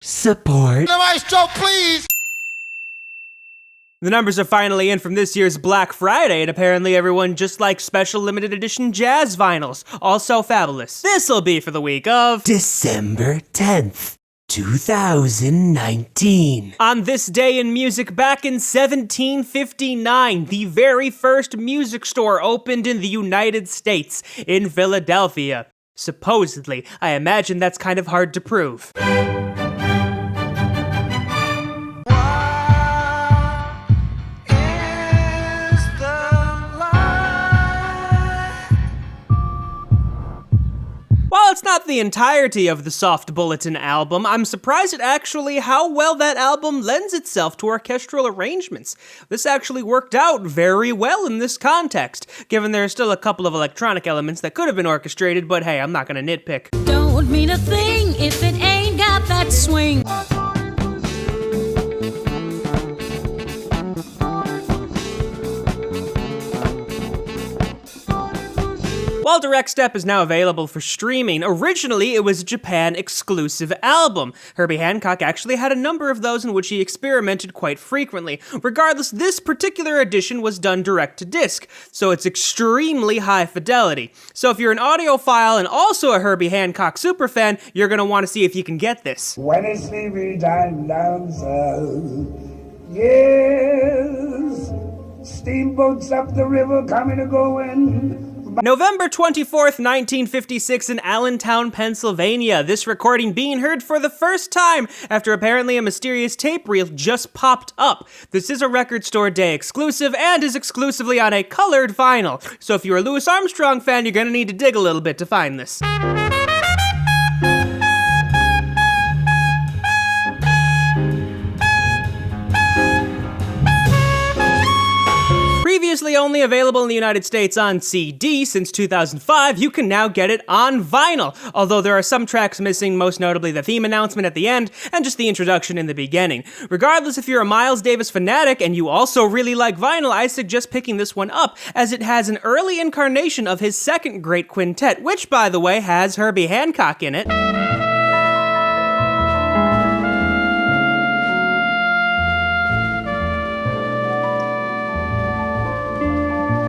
support. The maestro, please! The numbers are finally in from this year's Black Friday, and apparently everyone just likes special limited edition jazz vinyls, also Fabolous. This'll be for the week of December 10th. 2019. On this day in music back in 1759, the very first music store opened in the United States, in Philadelphia. Supposedly. I imagine that's kind of hard to prove. While it's not the entirety of the Soft Bulletin album, I'm surprised at actually how well that album lends itself to orchestral arrangements. This actually worked out very well in this context, given there are still a couple of electronic elements that could have been orchestrated, but hey, I'm not gonna nitpick. Don't mean a thing if it ain't got that swing. While Directstep is now available for streaming, originally it was a Japan-exclusive album. Herbie Hancock actually had a number of those in which he experimented quite frequently. Regardless, this particular edition was done direct-to-disc, so it's extremely high fidelity. So if you're an audiophile and also a Herbie Hancock superfan, you're gonna want to see if you can get this. When it's sleepy time down south, yes, steamboats up the river coming and going. November 24th, 1956 in Allentown, Pennsylvania. This recording being heard for the first time after apparently a mysterious tape reel just popped up. This is a Record Store Day exclusive and is exclusively on a colored vinyl. So if you're a Louis Armstrong fan, you're gonna need to dig a little bit to find this. Previously only available in the United States on CD since 2005, you can now get it on vinyl, although there are some tracks missing, most notably the theme announcement at the end and just the introduction in the beginning. Regardless, if you're a Miles Davis fanatic and you also really like vinyl, I suggest picking this one up, as it has an early incarnation of his second great quintet, which, by the way, has Herbie Hancock in it.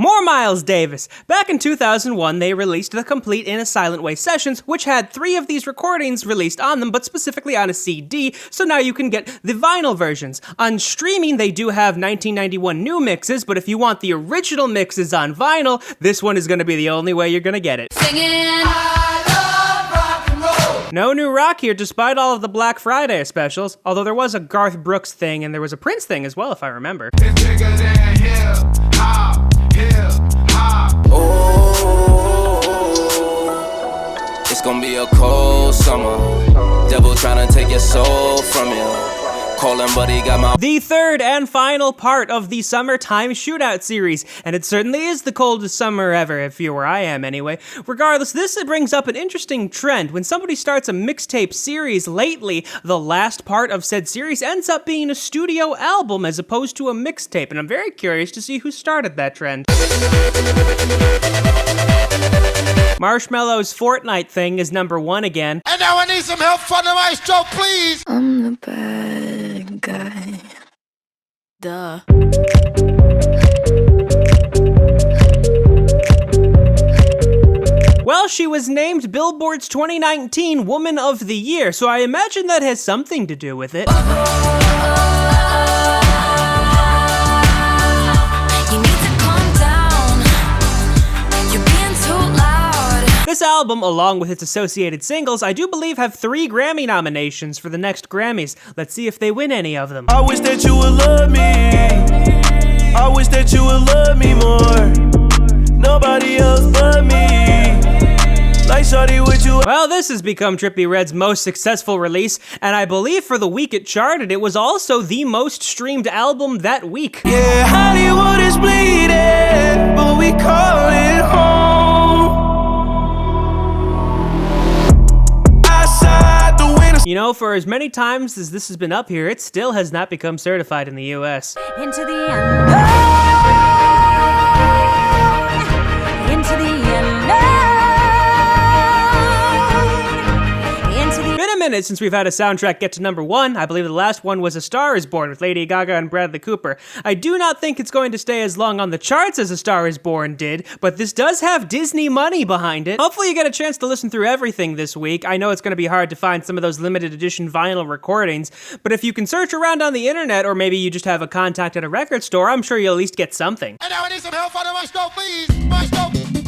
More Miles Davis. Back in 2001, they released the complete In a Silent Way sessions, which had 3 of these recordings released on them, but specifically on a CD, so now you can get the vinyl versions. On streaming, they do have 1991 new mixes, but if you want the original mixes on vinyl, this one is going to be the only way you're going to get it. Singing. I love rock and roll! No new rock here, despite all of the Black Friday specials, although there was a Garth Brooks thing, and there was a Prince thing as well, if I remember. It's bigger than hip-hop. Oh, it's gonna be a cold summer. Devil trying to take your soul from you. Calling, but he got my. The third and final part of the Summertime Shootout series, and it certainly is the coldest summer ever, if you're where I am anyway. Regardless, this brings up an interesting trend. When somebody starts a mixtape series lately, the last part of said series ends up being a studio album as opposed to a mixtape, and I'm very curious to see who started that trend. Marshmello's Fortnite thing is #1 again. And now I need some help from the maestro, please! I'm the bad guy. Duh. Well, she was named Billboard's 2019 Woman of the Year, so I imagine that has something to do with it. This album, along with its associated singles, I do believe have 3 Grammy nominations for the next Grammys. Let's see if they win any of them. I wish that you would love me. I wish that you would love me more. Nobody else but me. Like shorty with you. Well, this has become Trippie Redd's most successful release, and I believe for the week it charted, it was also the most streamed album that week. Yeah, Hollywood is bleeding, but we call it home. You know, for as many times as this has been up here, it still has not become certified in the US. Into the end. Into the end. minute since we've had a soundtrack get to number 1. I believe the last one was A Star Is Born with Lady Gaga and Bradley Cooper. I do not think it's going to stay as long on the charts as A Star Is Born did, but this does have Disney money behind it. Hopefully you get a chance to listen through everything this week. I know it's going to be hard to find some of those limited edition vinyl recordings, but if you can search around on the internet, or maybe you just have a contact at a record store, I'm sure you'll at least get something. And now I need some help on the maestro, please. Maestro.